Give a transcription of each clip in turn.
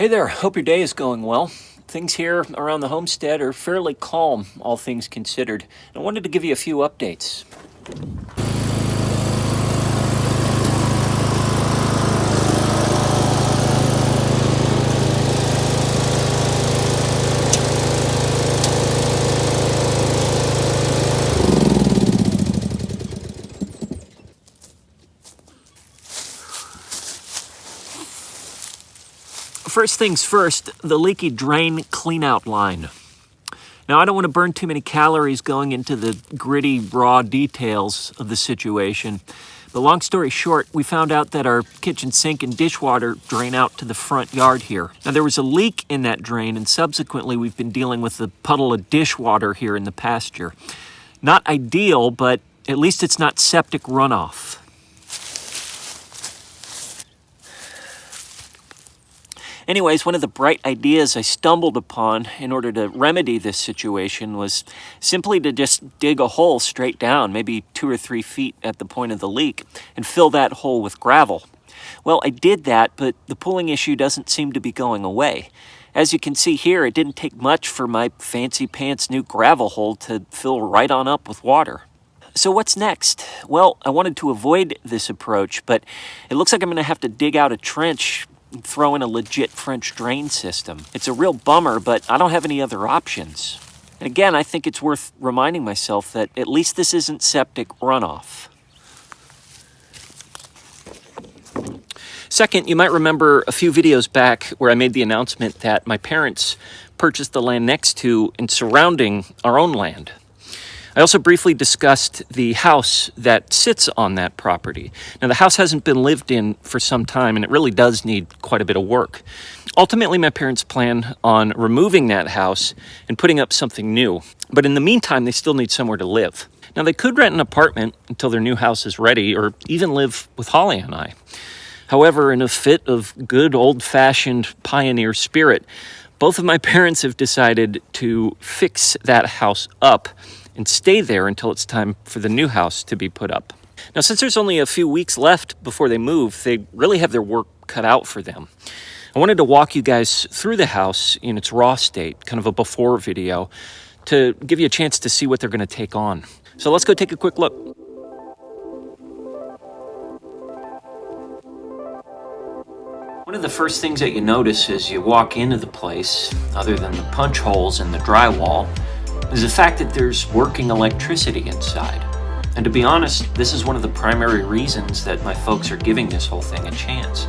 Hey there, hope your day is going well. Things here around the homestead are fairly calm, all things considered. I wanted to give you a few updates. First things first, the leaky drain cleanout line. Now, I don't want to burn too many calories going into the gritty, raw details of the situation. But long story short, we found out that our kitchen sink and dishwater drain out to the front yard here. Now, there was a leak in that drain, and subsequently we've been dealing with a puddle of dishwater here in the pasture. Not ideal, but at least it's not septic runoff. Anyways, one of the bright ideas I stumbled upon in order to remedy this situation was simply to just dig a hole straight down, maybe 2 or 3 feet at the point of the leak, and fill that hole with gravel. Well, I did that, but the pooling issue doesn't seem to be going away. As you can see here, it didn't take much for my fancy pants new gravel hole to fill right on up with water. So what's next? Well, I wanted to avoid this approach, but it looks like I'm going to have to dig out a trench and throw in a legit French drain system. It's a real bummer, but I don't have any other options. And again, I think it's worth reminding myself that at least this isn't septic runoff. Second, you might remember a few videos back where I made the announcement that my parents purchased the land next to and surrounding our own land. I also briefly discussed the house that sits on that property. Now, the house hasn't been lived in for some time, and it really does need quite a bit of work. Ultimately, my parents plan on removing that house and putting up something new. But in the meantime, they still need somewhere to live. Now, they could rent an apartment until their new house is ready, or even live with Holly and I. However, in a fit of good old-fashioned pioneer spirit, both of my parents have decided to fix that house up and stay there until it's time for the new house to be put up. Now, since there's only a few weeks left before they move, they really have their work cut out for them. I wanted to walk you guys through the house in its raw state, kind of a before video, to give you a chance to see what they're going to take on. So let's go take a quick look. One of the first things that you notice as you walk into the place, other than the punch holes in the drywall, is the fact that there's working electricity inside. And to be honest, this is one of the primary reasons that my folks are giving this whole thing a chance.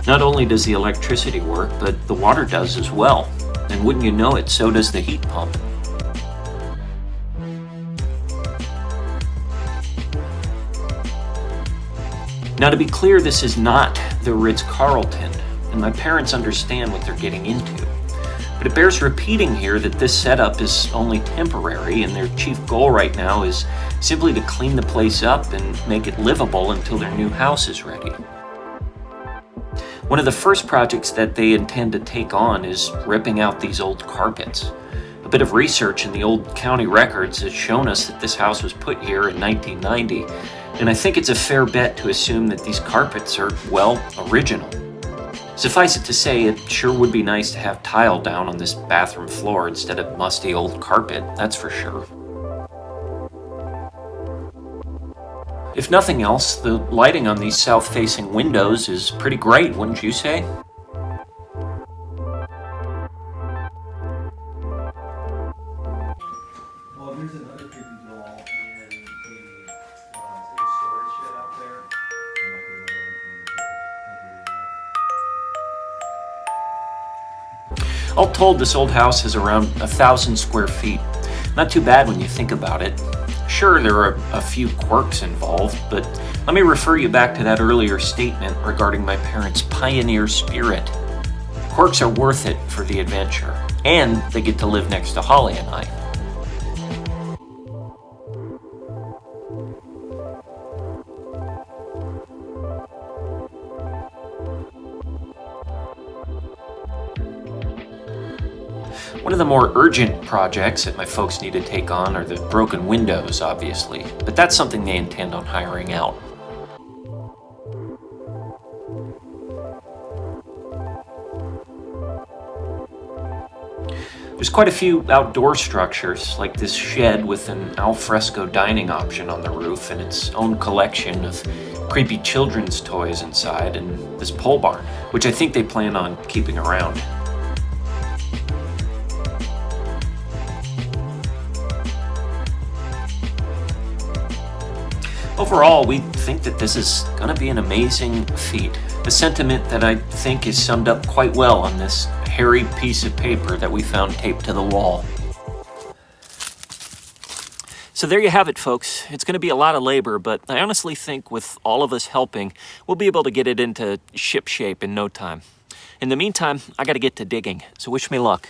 Not only does the electricity work, but the water does as well. And wouldn't you know it, so does the heat pump. Now, to be clear, this is not the Ritz-Carlton, and my parents understand what they're getting into. But it bears repeating here that this setup is only temporary, and their chief goal right now is simply to clean the place up and make it livable until their new house is ready. One of the first projects that they intend to take on is ripping out these old carpets. A bit of research in the old county records has shown us that this house was put here in 1990, and I think it's a fair bet to assume that these carpets are, well, original. Suffice it to say, it sure would be nice to have tile down on this bathroom floor instead of musty old carpet, that's for sure. If nothing else, the lighting on these south-facing windows is pretty great, wouldn't you say? Well, there's another creepy doll in the storage shed out there. All told, this old house is around 1,000 square feet. Not too bad when you think about it. Sure, there are a few quirks involved, but let me refer you back to that earlier statement regarding my parents' pioneer spirit. Quirks are worth it for the adventure, and they get to live next to Holly and I. One of the more urgent projects that my folks need to take on are the broken windows, obviously, but that's something they intend on hiring out. There's quite a few outdoor structures, like this shed with an alfresco dining option on the roof and its own collection of creepy children's toys inside, and this pole barn, which I think they plan on keeping around. Overall, we think that this is going to be an amazing feat. A sentiment that I think is summed up quite well on this hairy piece of paper that we found taped to the wall. So there you have it, folks. It's going to be a lot of labor, but I honestly think with all of us helping, we'll be able to get it into ship shape in no time. In the meantime, I got to get to digging, so wish me luck.